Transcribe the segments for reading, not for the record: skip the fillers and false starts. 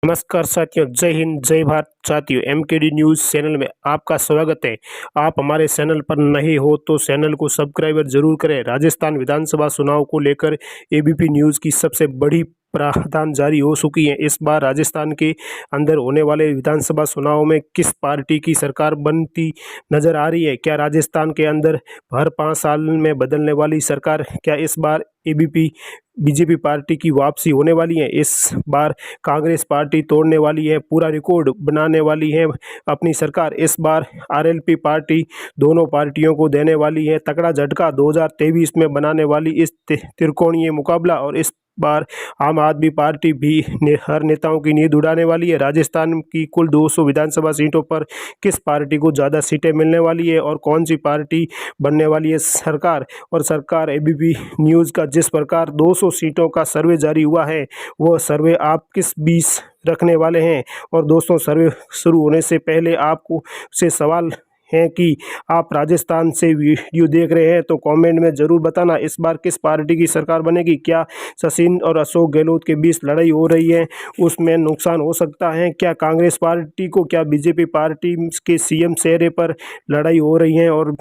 नमस्कार साथियों, जय हिंद जय भारत। साथियों, एमकेडी न्यूज़ चैनल में आपका स्वागत है। आप हमारे चैनल पर नए हो तो चैनल को सब्सक्राइबर जरूर करें। राजस्थान विधानसभा चुनाव को लेकर एबीपी न्यूज़ की सबसे बड़ी प्रावधान जारी हो चुकी है। इस बार राजस्थान के अंदर होने वाले विधानसभा चुनाव में किस पार्टी की सरकार बनती नजर आ रही है? क्या राजस्थान के अंदर हर 5 साल में बदलने वाली सरकार, क्या इस बार एबीपी बीजेपी पार्टी की वापसी होने वाली है? इस बार कांग्रेस पार्टी तोड़ने वाली है, पूरा रिकॉर्ड बनाने वाली है अपनी सरकार। इस बार आरएलपी पार्टी दोनों पार्टियों को देने वाली है तगड़ा झटका। 2023 में बनाने वाली इस त्रिकोणीय मुकाबला, और इस बार आम आदमी पार्टी भी हर नेताओं की नींद उड़ाने वाली है। राजस्थान की कुल 200 विधानसभा सीटों पर किस पार्टी को ज़्यादा सीटें मिलने वाली है और कौन सी पार्टी बनने वाली है सरकार? और सरकार एबीपी न्यूज़ का जिस प्रकार 200 सीटों का सर्वे जारी हुआ है, वो सर्वे आप किस बीस रखने वाले हैं? और दोस्तों, सर्वे शुरू होने से पहले आपको से सवाल हैं कि आप राजस्थान से वीडियो देख रहे हैं तो कमेंट में ज़रूर बताना, इस बार किस पार्टी की सरकार बनेगी? क्या सचिन और अशोक गहलोत के बीच लड़ाई हो रही है, उसमें नुकसान हो सकता है? क्या कांग्रेस पार्टी को, क्या बीजेपी पार्टी के सीएम चेहरे पर लड़ाई हो रही है? और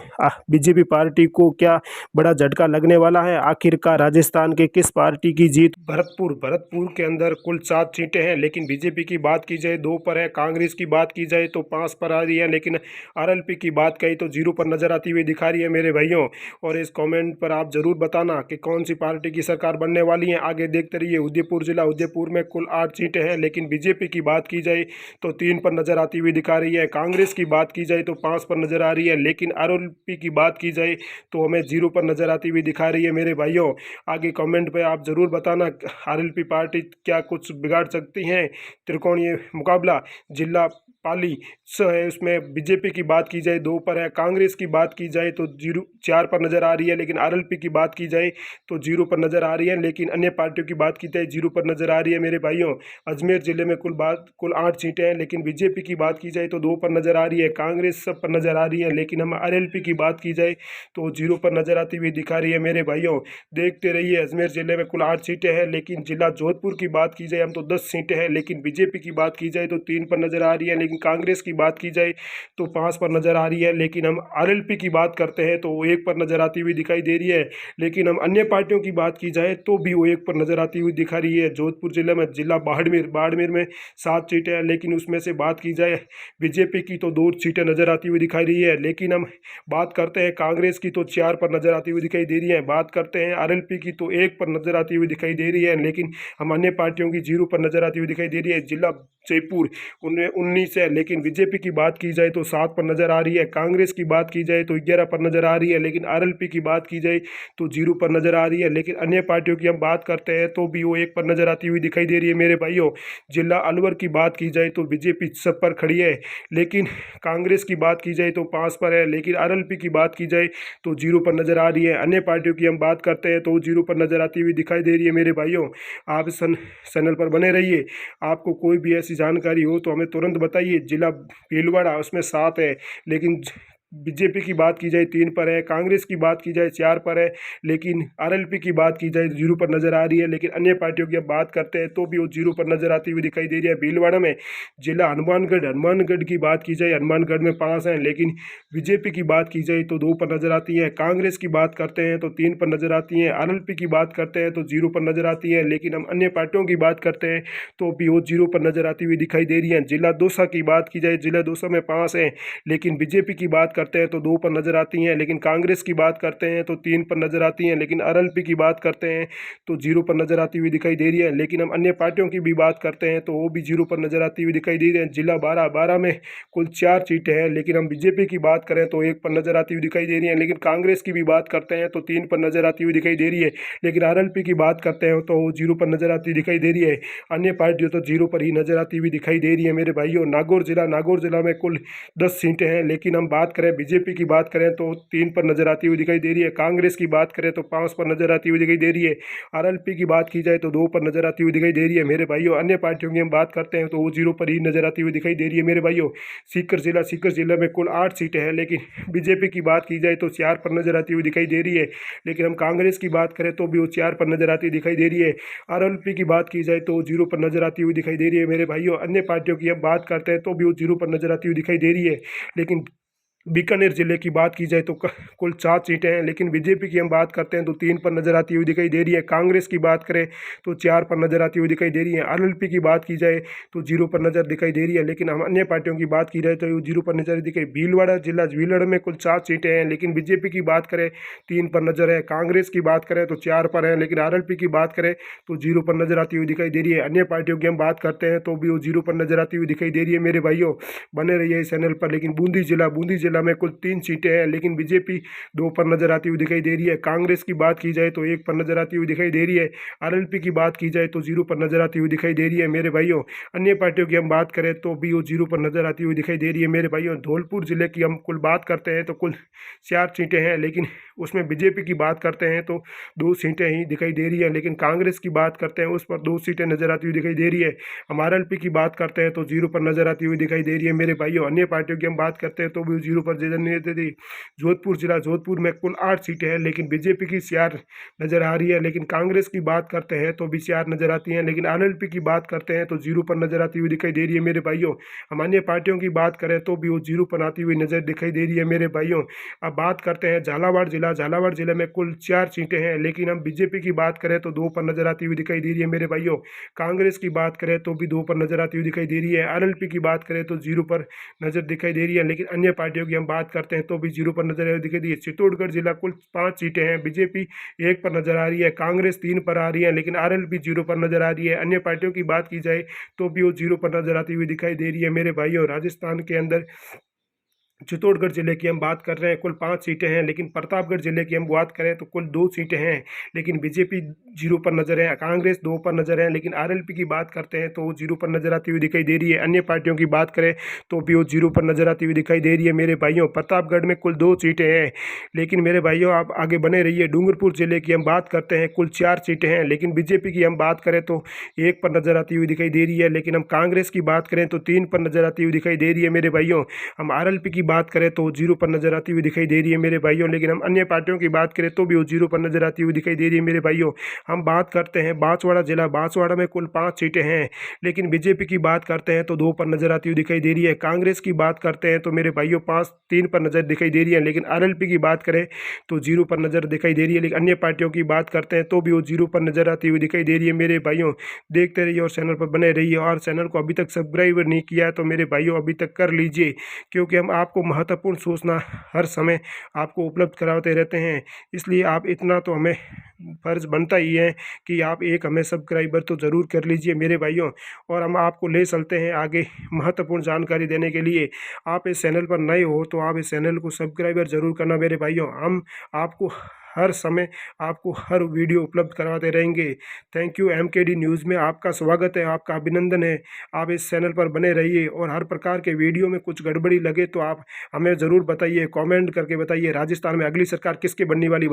बीजेपी पार्टी को क्या बड़ा झटका लगने वाला है? आखिरकार राजस्थान के किस पार्टी की जीत? भरतपुर के अंदर कुल 7 सीटें हैं, लेकिन बीजेपी की बात की जाए 2 पर है, कांग्रेस की बात की जाए तो 5 पर आ रही है, लेकिन आरएलपी की बात कही तो 0 पर नजर आती हुई दिखा रही है मेरे भाइयों। और इस कमेंट पर आप जरूर बताना कि कौन सी पार्टी की सरकार बनने वाली है। आगे देखते रहिए। उदयपुर जिला, उदयपुर में कुल 8 सीटें हैं, लेकिन बीजेपी की बात की जाए तो 3 पर नजर आती हुई दिखा रही है। कांग्रेस की बात की जाए तो 5 पर नजर आ रही है, लेकिन आरएलपी की बात की जाए तो हमें 0 पर नजर आती हुई दिखा रही है मेरे भाइयों। आगे कमेंट पे आप जरूर बताना, आरएलपी पार्टी क्या कुछ बिगाड़ सकती हैं? त्रिकोणीय मुकाबला जिला पाली है, उसमें बीजेपी की बात की जाए 2 पर है, कांग्रेस की बात की जाए तो 4 पर नजर आ रही है, लेकिन आरएलपी की बात की जाए तो 0 पर नजर आ रही है, लेकिन अन्य पार्टियों की बात की जाए 0 पर नजर आ रही है मेरे भाइयों। अजमेर जिले में कुल 8 सीटें हैं, लेकिन बीजेपी की बात की जाए तो 2 पर नजर आ रही है, कांग्रेस सब पर नजर आ रही है, लेकिन हम आरएलपी की बात की जाए तो 0 पर नजर आती हुई दिखा रही है मेरे भाइयों। देखते रहिए। अजमेर जिले में कुल 8 सीटें हैं, लेकिन जिला जोधपुर की बात की जाए हम तो 10 सीटें हैं, लेकिन बीजेपी की बात की जाए तो 3 पर नजर आ रही है, लेकिन कांग्रेस की बात की जाए तो 5 पर नजर आ रही है, लेकिन हम आरएलपी की बात करते हैं तो वो 1 पर नजर आती हुई दिखाई दे रही है, लेकिन हम अन्य पार्टियों की बात की जाए तो भी वो 1 पर नजर आती हुई दिखा रही है। जोधपुर जिले में जिला बाड़मेर में 7 सीटें हैं, लेकिन उसमें से बात की जाए बीजेपी की तो 2 सीटें नजर आती हुई दिखाई रही है, लेकिन हम बात करते हैं कांग्रेस की तो 4 पर नजर आती हुई दिखाई दे रही है, बात करते हैं आरएलपी की तो 1 पर नजर आती हुई दिखाई दे रही है, लेकिन हम अन्य पार्टियों की 0 पर नजर आती हुई दिखाई दे रही है। जिला जयपुर उनमें 19 है, लेकिन बीजेपी की बात की जाए तो 7 पर नजर आ रही है, कांग्रेस की बात की जाए तो 11 पर नजर आ रही है, लेकिन आरएलपी की बात की जाए तो 0 पर नजर आ रही है, लेकिन अन्य पार्टियों की हम बात करते हैं तो भी वो 1 पर नजर आती हुई दिखाई दे रही है मेरे भाइयों। जिला अलवर की बात की जाए तो बीजेपी सब पर खड़ी है, लेकिन कांग्रेस की बात की जाए तो 5 पर है, लेकिन आरएलपी की बात की जाए तो 0 पर नजर आ रही है। अन्य पार्टियों की हम बात करते हैं तो 0 पर नजर आती हुई दिखाई दे रही है मेरे भाइयों। आप इस चैनल पर बने रहिए। आपको कोई भी ऐसी जानकारी हो तो हमें तुरंत बताइए। जिला भीलवाड़ा, उसमें 7 है, लेकिन बीजेपी की बात की जाए 3 पर है, कांग्रेस की बात की जाए 4 पर है, लेकिन आरएलपी की बात की जाए 0 पर नजर आ रही है, लेकिन अन्य पार्टियों की अब बात करते हैं तो भी वो 0 पर नजर आती हुई दिखाई दे रही है। भीलवाड़ा में जिला हनुमानगढ़ की बात की जाए, हनुमानगढ़ में 5 हैं, लेकिन बीजेपी की बात की जाए तो 2 पर नजर आती है, कांग्रेस की बात करते हैं तो 3 पर नजर आती है, आरएलपी की बात करते हैं तो 0 पर नजर आती है, लेकिन हम अन्य पार्टियों की बात करते हैं तो भी वो 0 पर नजर आती हुई दिखाई दे रही है। जिला दौसा की बात की जाए, जिला दौसा में 5 हैं, लेकिन बीजेपी की बात करते हैं तो 2 पर नजर आती हैं, लेकिन कांग्रेस की बात करते हैं तो 3 पर नजर आती हैं, लेकिन आरएलपी की बात करते हैं तो 0 पर नजर आती हुई दिखाई दे रही है, लेकिन हम अन्य पार्टियों की भी बात करते हैं तो वो भी 0 पर नजर आती हुई दिखाई दे रही है। जिला बारह में कुल 4 सीटें हैं, लेकिन हम बीजेपी की बात करें तो 1 पर नजर आती हुई दिखाई दे रही है, लेकिन कांग्रेस की भी बात करते हैं तो 3 पर नजर आती हुई दिखाई दे रही है, लेकिन आरएलपी की बात करते हैं तो 0 पर नजर आती दिखाई दे रही है। अन्य पार्टियों तो 0 पर ही नजर आती हुई दिखाई दे रही है मेरे भाइयों। नागौर जिला में कुल 10 सीटें हैं, लेकिन हम बात करें बीजेपी की बात करें तो 3 पर नजर आती हुई दिखाई दे रही है। कांग्रेस की बात करें तो 5 पर नजर आती हुई दिखाई दे रही है। आरएलपी की बात की जाए तो 2 पर नजर आती हुई दिखाई दे रही है मेरे भाइयों। अन्य पार्टियों की हम बात करते हैं तो वो 0 पर ही नजर आती हुई दिखाई दे रही है मेरे भाइयों। सीकर जिला में कुल 8 सीटें हैं, लेकिन बीजेपी की बात की जाए तो 4 पर नजर आती हुई दिखाई दे रही है। लेकिन हम कांग्रेस की बात करें तो भी वो 4 पर नजर आती दिखाई दे रही है। आरएलपी की बात की जाए तो 0 पर नजर आती हुई दिखाई दे रही है मेरे भाइयों। अन्य पार्टियों की हम बात करते हैं तो भी वो 0 पर नजर आती हुई दिखाई दे रही है। लेकिन बीकानेर जिले की बात की जाए तो कुल 4 सीटें हैं, लेकिन बीजेपी की हम बात करते हैं तो 3 पर नजर आती हुई दिखाई दे रही है। कांग्रेस की बात करें तो 4 पर नजर आती हुई दिखाई दे रही है। आरएलपी की बात की जाए तो 0 पर नजर दिखाई दे रही है। लेकिन हम अन्य पार्टियों की बात की जाए तो 0 पर नजर दिखाई। भीलवाड़ा जिला भीलवाड़ा में कुल 7 सीटें हैं, लेकिन बीजेपी की बात करें 3 पर नजर है। कांग्रेस की बात करें तो 4 पर है, लेकिन आरएलपी की बात करें तो 0 पर नजर आती हुई दिखाई दे रही है। अन्य पार्टियों की हम बात करते हैं तो भी वो 0 पर नजर आती हुई दिखाई दे रही है मेरे भाइयों। बने रहिए इस चैनल पर। लेकिन बूंदी जिला में कुल 3 सीटें हैं, लेकिन बीजेपी 2 पर नजर आती हुई दिखाई दे रही है। कांग्रेस की बात की जाए तो 1 पर नजर आती हुई दिखाई दे रही है। आरएलपी की बात की जाए तो 0 पर नजर आती हुई दिखाई दे रही है मेरे भाइयों। अन्य पार्टियों की हम बात करें तो भी वो 0 पर नजर आती हुई दिखाई दे रही है मेरे भाइयों। धौलपुर जिले की हम कुल बात करते हैं तो कुल 4 सीटें हैं, लेकिन उसमें बीजेपी की बात करते हैं तो 2 सीटें ही दिखाई दे रही है। लेकिन कांग्रेस की बात करते हैं उस पर 2 सीटें नजर आती हुई दिखाई दे रही है। हम आरएलपी की बात करते हैं तो 0 पर नजर आती हुई दिखाई दे रही है मेरे भाइयों। अन्य पार्टियों की हम बात करते हैं तो भी 0 पर जोधपुर में कुल 8 सीटें हैं, लेकिन बीजेपी की 4 नजर आ रही है। लेकिन कांग्रेस की बात करते हैं तो भी 4 नजर आती हैं। लेकिन आरएलपी की बात करते हैं तो 0 पर नजर आती हुई दिखाई दे रही है मेरे भाइयों। हम अन्य पार्टियों की बात करें तो भी वो 0 पर आती हुई नजर दिखाई दे रही है मेरे भाइयों। अब बात करते हैं झालावाड़ जिले में कुल 4 सीटें हैं, लेकिन हम बीजेपी की बात करें तो 2 पर नजर आती हुई दिखाई दे रही है मेरे भाइयों। कांग्रेस की बात करें तो भी 2 पर नजर आती हुई दिखाई दे रही है। आरएलपी की बात करें तो 0 पर नजर दिखाई दे रही है। लेकिन अन्य पार्टियों की हम बात करते हैं तो भी 0 पर नजर दिखाई दी है। चित्तौड़गढ़ जिला कुल 5 सीटें हैं, बीजेपी 1 पर नजर आ रही है, कांग्रेस 3 पर आ रही है, लेकिन आरएलपी 0 पर नजर आ रही है। अन्य पार्टियों की बात की जाए तो भी वो 0 पर नजर आती हुई दिखाई दे रही है मेरे भाइयों। राजस्थान के अंदर चित्तौड़गढ़ जिले की हम बात कर रहे हैं कुल 5 सीटें हैं, लेकिन प्रतापगढ़ जिले की हम बात करें तो कुल 2 सीटें हैं, लेकिन बीजेपी 0 पर नजर है, कांग्रेस 2 पर नजर है। लेकिन आरएलपी की बात करते हैं तो वो 0 पर नजर आती हुई दिखाई दे रही है। अन्य पार्टियों की बात करें तो भी वो 0 पर नजर आती हुई दिखाई दे रही है मेरे भाइयों। प्रतापगढ़ में कुल 2 सीटें हैं, लेकिन मेरे भाइयों आप आगे बने रहिए। डूंगरपुर जिले की हम बात करते हैं कुल 4 सीटें हैं, लेकिन बीजेपी की हम बात करें तो 1 पर नजर आती हुई दिखाई दे रही है। लेकिन हम कांग्रेस की बात करें तो 3 पर नजर आती हुई दिखाई दे रही है मेरे भाइयों। हम आरएलपी की बात करें तो 0 पर नजर आती हुई दिखाई दे रही है मेरे भाइयों। लेकिन हम अन्य पार्टियों की बात करें तो भी वो 0 पर नजर आती हुई दिखाई दे रही है मेरे भाइयों। हम बात करते हैं बांसवाड़ा में कुल 5 सीटें हैं, लेकिन बीजेपी की बात करते हैं तो 2 पर नजर आती हुई दिखाई दे रही है। कांग्रेस की बात करते हैं तो मेरे भाइयों 3 पर नजर दिखाई दे रही है। लेकिन आरएलपी की बात करें तो 0 पर नजर दिखाई दे रही है। लेकिन अन्य पार्टियों की बात करते हैं तो भी वो 0 पर नजर आती हुई दिखाई दे रही है मेरे भाइयों। देखते रहिए और चैनल पर बने रहिए। और चैनल को अभी तक सब्सक्राइब नहीं किया है तो मेरे भाइयों अभी तक कर लीजिए, क्योंकि हम आपको महत्वपूर्ण सूचना हर समय आपको उपलब्ध कराते रहते हैं। इसलिए आप इतना तो हमें फर्ज बनता ही है कि आप एक हमें सब्सक्राइबर तो ज़रूर कर लीजिए मेरे भाइयों। और हम आपको ले चलते हैं आगे महत्वपूर्ण जानकारी देने के लिए। आप इस चैनल पर नए हो तो आप इस चैनल को सब्सक्राइबर ज़रूर करना मेरे भाइयों। हम आपको हर समय आपको हर वीडियो उपलब्ध करवाते रहेंगे। Thank you. एमकेडी न्यूज़ में आपका स्वागत है, आपका अभिनंदन है। आप इस चैनल पर बने रहिए और हर प्रकार के वीडियो में कुछ गड़बड़ी लगे तो आप हमें ज़रूर बताइए, कमेंट करके बताइए। राजस्थान में अगली सरकार किसकी बनने वाली